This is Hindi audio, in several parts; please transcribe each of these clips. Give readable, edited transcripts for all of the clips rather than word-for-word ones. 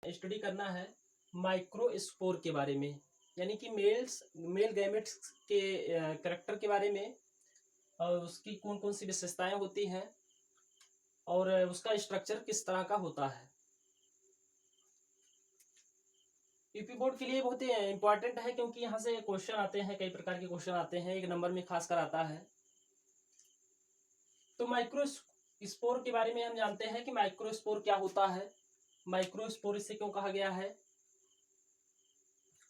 स्टडी करना है माइक्रोस्पोर के बारे में, यानी कि मेल गैमेट्स के करेक्टर के बारे में, और उसकी कौन कौन सी विशेषताएं होती हैं और उसका स्ट्रक्चर किस तरह का होता है। यूपी बोर्ड के लिए बहुत ही इंपॉर्टेंट है, क्योंकि यहाँ से क्वेश्चन आते हैं, कई प्रकार के क्वेश्चन आते हैं, एक नंबर में खासकर आता है। तो माइक्रोस्पोर के बारे में हम जानते हैं कि माइक्रोस्पोर क्या होता है। माइक्रोस्पोर इसे क्यों कहा गया है?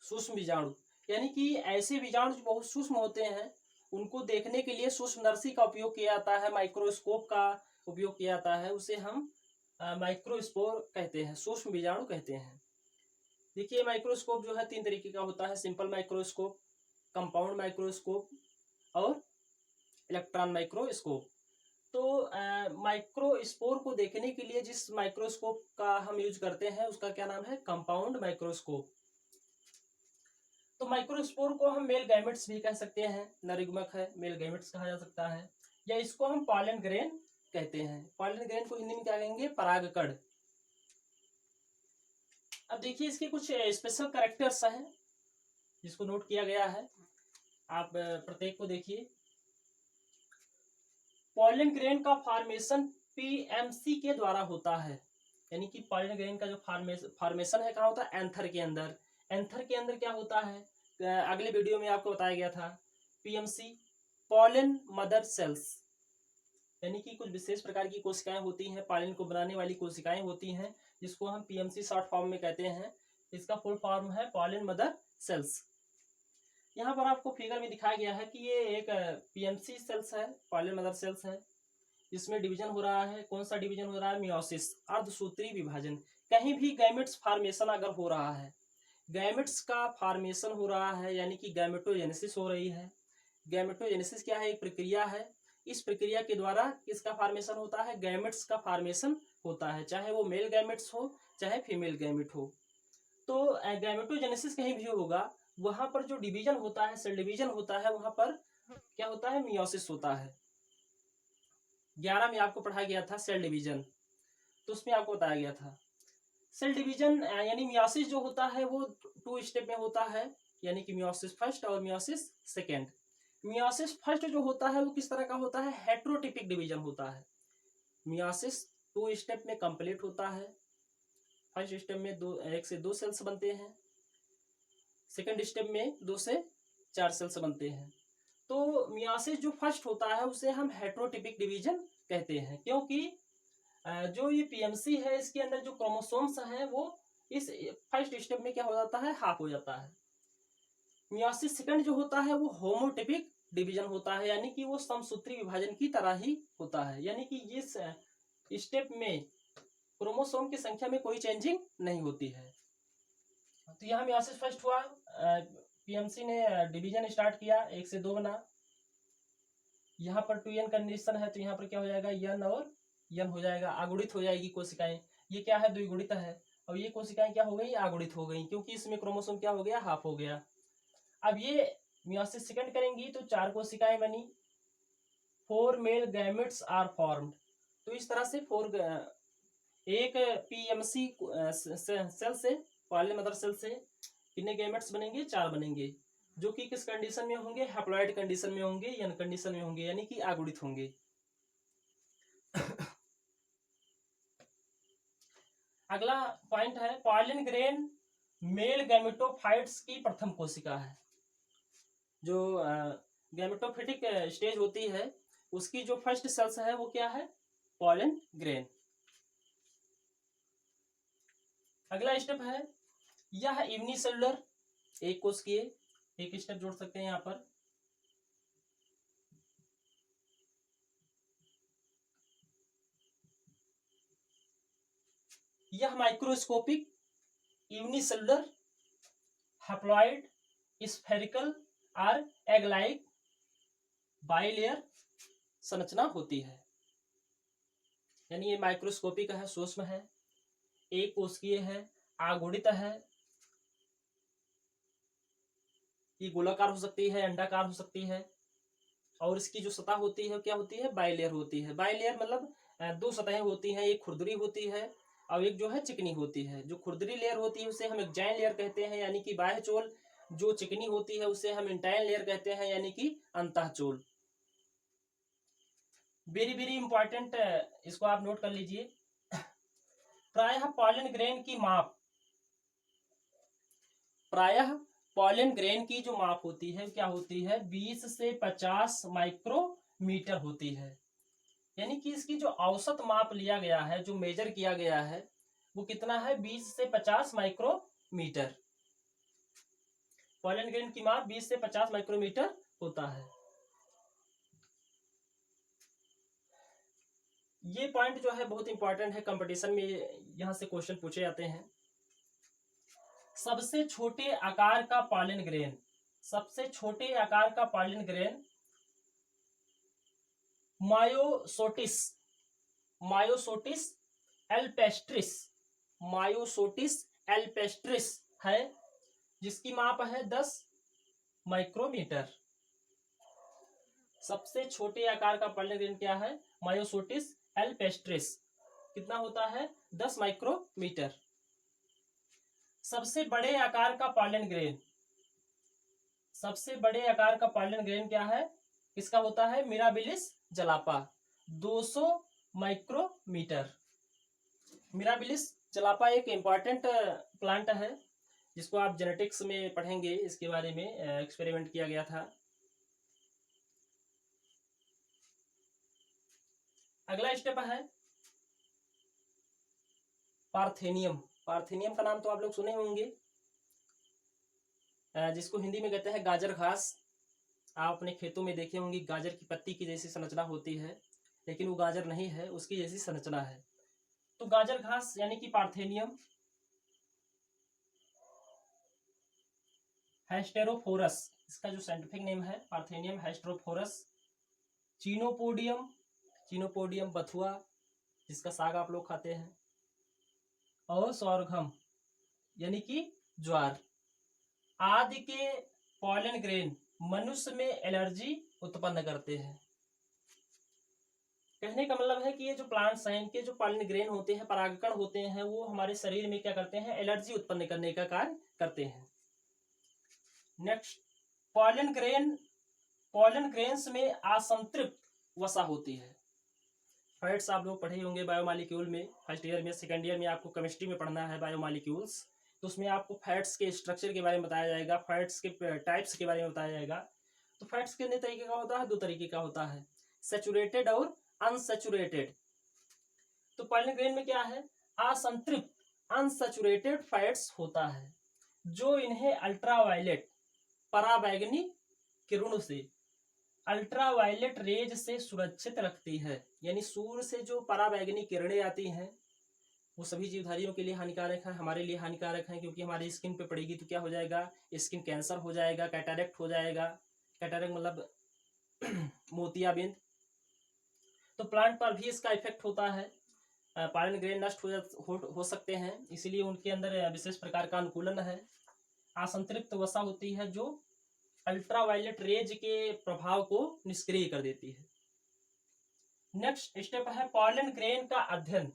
सूक्ष्म बीजाणु, यानी कि ऐसे बीजाणु जो बहुत सूक्ष्म होते हैं उनको देखने के लिए सूक्ष्मदर्शी का उपयोग किया जाता है, माइक्रोस्कोप का उपयोग किया जाता है, उसे हम माइक्रोस्पोर कहते हैं, सूक्ष्म बीजाणु कहते हैं। देखिए माइक्रोस्कोप जो है 3 तरीके का होता है, सिंपल माइक्रोस्कोप, कंपाउंड माइक्रोस्कोप और इलेक्ट्रॉन माइक्रोस्कोप। तो माइक्रोस्पोर को देखने के लिए जिस माइक्रोस्कोप का हम यूज करते हैं उसका क्या नाम है? Compound microscope. तो माइक्रोस्पोर को हम मेल गैमेट्स भी कह सकते हैं, नरयुग्मक है, मेल गैमेट्स कहा जा सकता है, या इसको हम पॉलन ग्रेन कहते हैं। पॉलन ग्रेन को हिंदी में क्या कहेंगे? परागकण। अब देखिए इसके कुछ स्पेशल कैरेक्टर्स हैं जिसको नोट किया गया है, आप प्रत्येक को देखिए। पॉलन ग्रेन का फॉर्मेशन पीएमसी के द्वारा होता है, यानी कि पॉलन ग्रेन का जो फॉर्मेशन है कहाँ होता है? एंथर के अंदर। एंथर के अंदर क्या होता है? अगले वीडियो में आपको बताया गया था। पीएमसी पॉलन मदर सेल्स, यानी कि कुछ विशेष प्रकार की कोशिकाएं होती हैं, पॉलन को बनाने वाली कोशिकाएं होती हैं, जिसको हम पीएमसी शॉर्ट फॉर्म में कहते हैं। इसका फुल फॉर्म है पॉलन मदर सेल्स। यहाँ पर आपको फिगर में दिखाया गया है कि ये एक पीएमसी सेल्स है, पॉलन मदर सेल्स है। इसमें डिवीजन हो रहा है, कौन सा डिवीजन हो रहा है? मियोसिस, अर्धसूत्री विभाजन। कहीं भी गैमेट्स फॉर्मेशन अगर हो रहा है, गैमेट्स का फॉर्मेशन हो रहा है, यानी कि गैमेटोजेनेसिस हो रही है। गैमेटोजेनेसिस क्या है? एक प्रक्रिया है। इस प्रक्रिया के द्वारा किसका फॉर्मेशन होता है? गैमेट्स का फॉर्मेशन होता है, चाहे वो मेल गैमेट्स हो चाहे फीमेल गैमेट हो। तो गैमेटोजेनेसिस कहीं भी होगा, वहां पर जो डिवीजन होता है, सेल डिवीजन होता है, वहां पर क्या होता है? मियोसिस होता है। 11 में आपको पढ़ाया गया था सेल डिवीजन, तो उसमें आपको बताया गया था सेल डिवीजन यानी मियोसिस जो होता है वो 2 स्टेप में होता है, यानी कि मियोसिस फर्स्ट और मियोसिस सेकेंड। मियोसिस फर्स्ट जो होता है वो किस तरह का होता है? हेट्रोटिपिक डिवीजन होता है। मियोसिस 2 स्टेप में कंप्लीट होता है। फर्स्ट स्टेप में 1 से 2 सेल्स बनते हैं, सेकेंड स्टेप में 2 से 4 सेल्स बनते हैं। तो मियोसिस जो फर्स्ट होता है उसे हम हेट्रोटिपिक डिवीजन कहते हैं, क्योंकि जो ये पीएमसी है इसके अंदर जो क्रोमोसोम्स हैं वो इस फर्स्ट स्टेप में क्या हो जाता है? हाफ हो जाता है। मियोसिस सेकंड जो होता है वो होमोटिपिक डिवीजन होता है, यानी कि वो समसूत्री विभाजन की तरह ही होता है, यानी कि इस स्टेप में क्रोमोसोम की संख्या में कोई चेंजिंग नहीं होती है। तो यहाँ मियोसिस फर्स्ट हुआ, पीएमसी ने डिवीजन स्टार्ट किया, 1 से 2 बना। यहाँ पर 2n कंडीशन है, तो यहाँ पर क्या हो जाएगा? n और n हो जाएगा, आगुणित हो जाएगी कोशिकाएं। ये क्या है? द्विगुणित है। और ये कोशिकाएं क्या हो गई? आगुणित हो गई, क्योंकि इसमें क्रोमोसोम क्या हो गया? हाफ हो गया। अब ये मियोसिस सेकंड करेंगी तो 4 कोशिकाएं बनी, 4 मेल गैमेट्स आर फॉर्म्ड। तो इस तरह से एक पीएमसी सेल से, पॉलन मदर सेल से कितने गैमेट्स बनेंगे? 4 बनेंगे, जो कि किस कंडीशन में होंगे? हैप्लॉइड कंडीशन में होंगे, n कंडीशन में होंगे, यानी कि आगुणित होंगे। अगला पॉइंट है पॉलन ग्रेन मेल गैमेटोफाइट्स की प्रथम कोशिका है। जो गैमेटोफिटिक स्टेज होती है उसकी जो फर्स्ट सेल्स है वो क्या है? Pollen grain. अगला स्टेप है यह यूनिसेलुलर, एक कोशिकीय, एक स्टेप जोड़ सकते हैं यहाँ पर। यह माइक्रोस्कोपिक यूनिसेलुलर हैप्लॉइड स्फेरिकल और एग लाइक बाइलेयर संरचना होती है, यानी ये माइक्रोस्कोपिक है, सूक्ष्म है, एक कोशिकीय है, आगुणित है, ये गोलाकार हो सकती है, अंडाकार हो सकती है, और इसकी जो सतह होती है क्या होती है? बाइलेयर होती है। बाइलेयर मतलब 2 सतहें होती हैं, एक खुरदरी होती है और एक जो है चिकनी होती है। जो खुरदरी लेयर होती है उसे हम एक्जाइन लेयर कहते हैं, यानी कि बाह्य चोल। जो चिकनी होती है उसे हम इंटाइन लेयर कहते हैं, यानी कि अंतःचोल। वेरी वेरी इंपॉर्टेंट, इसको आप नोट कर लीजिए। प्रायः पॉलन ग्रेन की माप, प्रायः पॉलन ग्रेन की जो माप होती है क्या होती है, 20 से 50 माइक्रोमीटर होती है। यानी कि इसकी जो औसत माप लिया गया है, जो मेजर किया गया है, वो कितना है, 20 से 50 माइक्रोमीटर। पॉलन ग्रेन की माप 20 से 50 माइक्रोमीटर होता है। ये पॉइंट जो है बहुत इंपॉर्टेंट है, कंपटीशन में यहां से क्वेश्चन पूछे जाते हैं। सबसे छोटे आकार का पॉलन ग्रेन, सबसे छोटे आकार का पॉलन ग्रेन मायोसोटिस, मायोसोटिस एल्पेस्ट्रिस, मायोसोटिस एल्पेस्ट्रिस है, जिसकी माप है 10 माइक्रोमीटर। सबसे छोटे आकार का पॉलन ग्रेन क्या है, मायोसोटिस एल्पेस्ट्रिस, कितना होता है, 10 माइक्रोमीटर। सबसे बड़े आकार का पॉलन ग्रेन, सबसे बड़े आकार का पॉलन ग्रेन क्या है, किसका होता है, Mirabilis jalapa, 200 micrometre. Mirabilis jalapa एक इंपॉर्टेंट प्लांट है, जिसको आप जेनेटिक्स में पढ़ेंगे, इसके बारे में एक्सपेरिमेंट किया गया था। अगला स्टेप है पार्थेनियम। पार्थेनियम का नाम तो आप लोग सुने होंगे, जिसको हिंदी में कहते हैं गाजर घास। आप अपने खेतों में देखे होंगे, गाजर की पत्ती की जैसी संरचना होती है, लेकिन वो गाजर नहीं है, उसकी जैसी संरचना है। तो गाजर घास यानी कि पार्थेनियम। हेस्टेरोफोरस, इसका जो साइंटिफिक नेम है पार्थेनियम हेस्टेरोफोरस। चीनोपोडियम, चीनोपोडियम बथुआ, जिसका साग आप लोग खाते हैं। और सौरघम यानी कि ज्वार आदि के पॉलन ग्रेन मनुष्य में एलर्जी उत्पन्न करते हैं। कहने का मतलब है कि ये जो प्लांट्स हैं, इनके जो पॉलन ग्रेन होते हैं, परागकण होते हैं, वो हमारे शरीर में क्या करते हैं, एलर्जी उत्पन्न करने का कार्य करते हैं। Next, pollen grain, pollen grains में असंतृप्त वसा होती है। फैट्स आप लोग पढ़े होंगे बायोमॉलिक्यूल में, फर्स्ट ईयर में, सेकंड ईयर में आपको केमिस्ट्री में पढ़ना है बायोमॉलिक्यूल्स, तो उसमें आपको फैट्स के स्ट्रक्चर के बारे में बताया जाएगा, फैट्स के टाइप्स के बारे में बताया जाएगा। तो फैट्स कितने तरीके का होता है, 2 तरीके का होता है, सैचुरेटेड और अनसैचुरेटेड। तो पॉलन ग्रेन में क्या है, असंतृप्त अनसैचुरेटेड फैट्स होता है, जो इन्हें अल्ट्रावायलेट पराबैंगनी किरणों से, अल्ट्रावायलेट रेज से सुरक्षित रखती है। यानी सूर्य से जो पराबैंगनी किरणें आती हैं, वो सभी जीवधारियों के लिए हानिकारक है, हमारे लिए हानिकारक है, क्योंकि हमारी स्किन पे पड़ेगी तो क्या हो जाएगा, स्किन कैंसर हो जाएगा, कैटारेक्ट हो जाएगा। कैटारेक्ट मतलब मोतियाबिंद। तो प्लांट पर भी इसका इफेक्ट होता है, पॉलन ग्रेन नष्ट हो सकते हैं, इसीलिए उनके अंदर विशेष प्रकार का अनुकूलन है। असंतृप्त वसा होती है जो अल्ट्रावायलेट रेज के प्रभाव को निष्क्रिय कर देती है। नेक्स्ट स्टेप है पॉलन ग्रेन का अध्ययन।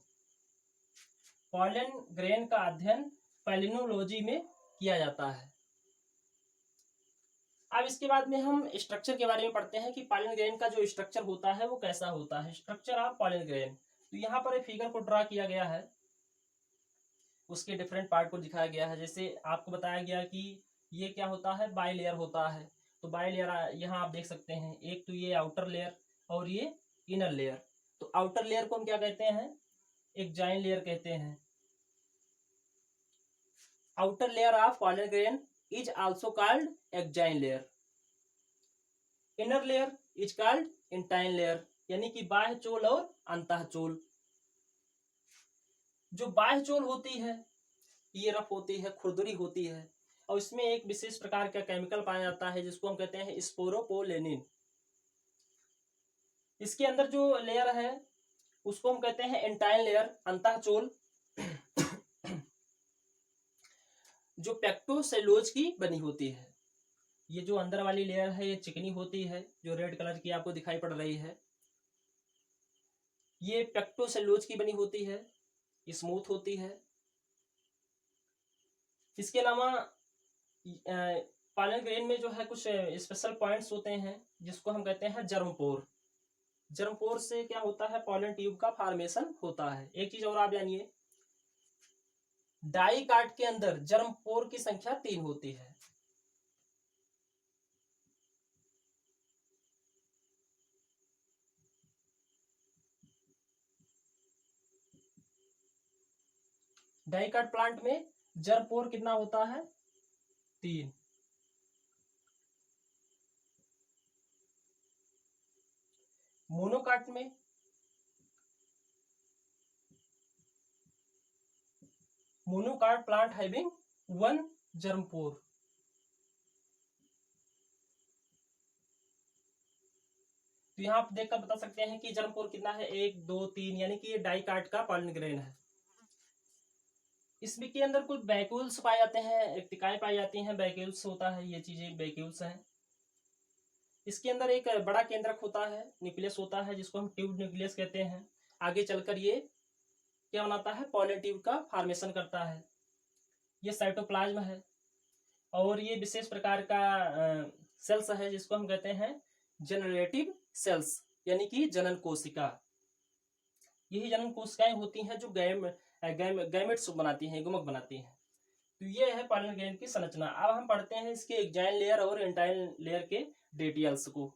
पॉलन ग्रेन का अध्ययन पैलिनोलॉजी में किया जाता है। अब इसके बाद में हम स्ट्रक्चर के बारे में पढ़ते हैं कि पॉलन ग्रेन का जो स्ट्रक्चर होता है वो कैसा होता है। स्ट्रक्चर ऑफ पॉलन ग्रेन, तो यहाँ पर एक फिगर को ड्रा किया गया है, उसके डिफरेंट पार्ट को दिखाया गया है। जैसे आपको बताया गया कि ये क्या होता है, बाई लेयर होता है। तो बाई लेयर यहाँ आप देख सकते हैं, एक तो ये आउटर लेयर और ये इनर लेयर। तो आउटर लेयर को हम क्या कहते हैं, एक्जाइन लेयर कहते हैं। Outer layer of pollen grain is also called exine layer. Inner layer is called intine layer, यानी कि बाह्य चोल और अंतःचोल। जो बाह्य चोल होती है ये रफ होती है, खुरदरी होती है, और इसमें एक विशेष प्रकार का केमिकल पाया जाता है जिसको हम कहते हैं स्पोरोपोलेनिन। इसके अंदर जो लेयर है उसको हम कहते हैं इंटाइन लेयर, अंतःचोल, जो पेक्टोसेलुलोज की बनी होती है। ये जो अंदर वाली लेयर है ये चिकनी होती है, जो रेड कलर की आपको दिखाई पड़ रही है, ये पेक्टोसेलुलोज की बनी होती है। स्मूथ होती है। इसके अलावा पॉलन ग्रेन में जो है कुछ स्पेशल पॉइंट्स होते हैं जिसको हम कहते हैं जर्मपोर। जर्मपोर से क्या होता है, पॉलन ट्यूब का फॉर्मेशन होता है। एक चीज और आप जानिए, डाइकाट के अंदर जर्मपोर की संख्या 3 होती है। डाइकाट प्लांट में जर्मपोर कितना होता है, 3। मोनोकाट में मोनोकाट प्लांट हैविंग 1 जर्मपोर। तो यहाँ आप देखकर बता सकते हैं कि जर्मपोर कितना है, 1 2 3, यानी कि ये डाइकाट का पॉलन ग्रेन है। इसमें के अंदर कुछ वैक्यूल्स पाए जाते हैं, इक्तिकाएं पाई जाती हैं, वैक्यूल्स होता है, ये चीजें वैक्यूल्स हैं। इसके अंदर एक बड़ा केंद्रक होता है, न्यूक्लियस होता है, जिसको हम ट्यूब न्यूक्लियस कहते हैं। आगे चलकर ये क्या बनाता है, पॉलन ट्यूब का फॉर्मेशन करता है। ये साइटोप्लाज्म है और ये विशेष प्रकार का सेल्स है जिसको हम कहते हैं जनरेटिव सेल्स, यानी कि जनन कोशिका। यही जनन कोशिकाएं होती हैं जो गैमेट्स बनाती हैं, गुमक बनाती हैं। तो ये है पॉलन ग्रेन की संरचना। अब हम पढ़ते हैं इसके एक्जाइल लेयर और एंटाइल लेयर के डिटेल्स को।